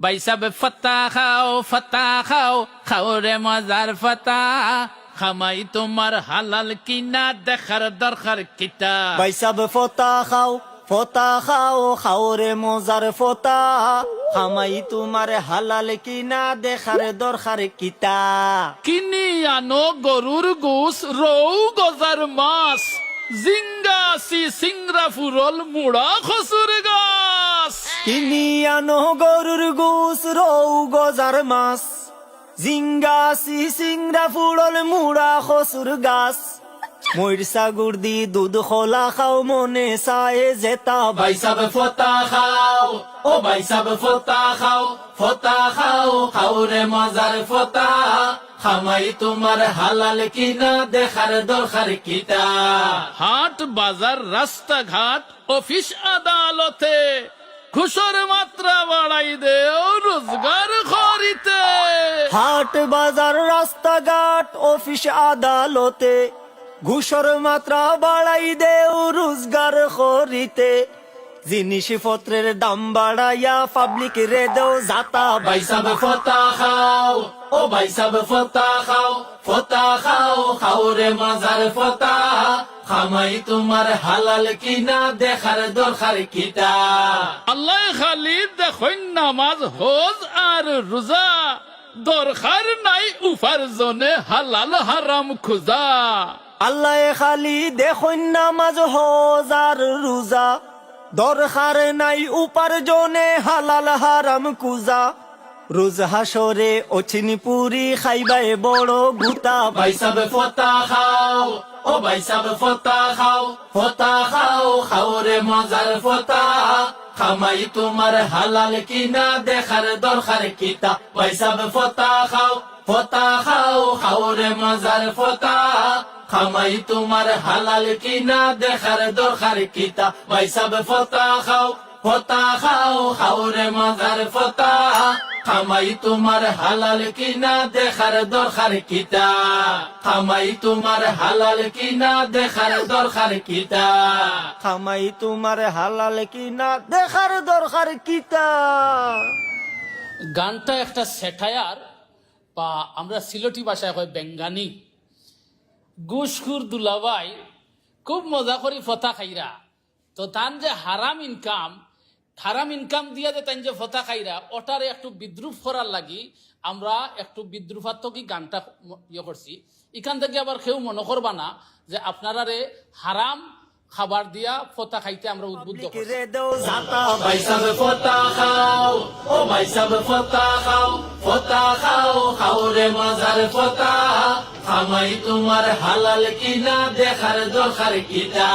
ভাই সাব ফতা খাও খাও রে মজার ফতা খামাই তোমার হালাল কিনা দেখার দরকার কিতা। ভাই সাব ফতা খাও খাও রে মজার ফতা খামাই তোমার হালাল কিনা দেখার দরকার কিতা। কিনি আনো গরুর গোস রৌ গজার মাছ জিঙ্গাসি সিংরা ফুরল মুড়া খসুর গাছ। কিনি আনো গরুর গোস রৌ গজার মাছ জিঙ্গাসি সিংরা ফুড়ল মুড়া খসুর গাছ। মইরসা গুড়দি দুধ খোলা খাও মনে সায়ে জেতা। ভাই সাব ফতা খাও ও ভাই সাব ফতা খাও খাও রে মজার ফতা খামাই তোমার হালাল কিনা দেখার দরকার কিতা। হাট বাজার রাস্তাঘাট অফিস আদালতে ঘুষের মাত্রা বাড়াই দেও রোজগার করিতে। হাট বাজার রাস্তাঘাট অফিস আদালতে ঘুষর মাত্রা বাড়াই দেও রোজগার করিতে। জিনিসপত্রের দাম বাড়াইয়া পাবলিক রে দেও যাতা। ভাই সাব ফতা খাও ও ভাই সাব ফতা খাও খাও রে মজার ফতা খামাই তোমার হালাল কিনা দেখার দরকার কিতা। আল্লাহ খালি দেখুন নামাজ হজ আর রোজা দরকার নাই উপার্জনে হালাল হারাম খুঁজা। আল্লাহ খালি দেখুন নামাজ হজ আর রোজা দরকার নাই উপার্জনে হালাল হারাম কুজা। রোজ হাসরে অচিনি পুরি খাইবাই বড় গুতা। ভাই সাব ফতা খাও ও ভাই সাব ফতা খাও খাও রে মজার ফতা খামাই তোমার হালাল কিনা দেখার দরকার কিতা। ভাই সাব ফতা খাও রে মজার ফতা খামাই তোমার হালাল কিনা দেখার দরকার কিতা। ভাই সাব ফতা খাও রে মজার ফতা খামাই তোমার হালাল কিনা দেখার দরকার কিতা। খামাই তোমার হালাল কিনা দেখার দরকার কিতা। খামাই তোমার হালাল কিনা দেখার দরকার কিতা। গানটা একটা স্যাটায়ার বা আমরা সিলেটি ভাষায় কই বেঙ্গানি। গুসখুর দুলাভাই খুব মজা করি ফতা খাইরা তো তান যে হারাম ইনকাম দিয়া যে তান যে ফতা খাইরা ওটারে একটু বিদ্রুপ করার লাগি আমরা একটু বিদ্রুপাত্মকই গানটা ইয়ে করছি। এখান থেকে আবার কেউ মনে করবা না যে আপনারা রে হারাম খাবার দিয়া ফতা খাইতে আমরা উদ্বুদ্ধ করছি। ভাই সাব ফতা খাও ও ভাই সাব ফতা খাও রে মজার ফতা খামাই তোমার হালাল কিনা দেখার দরকার কিতা।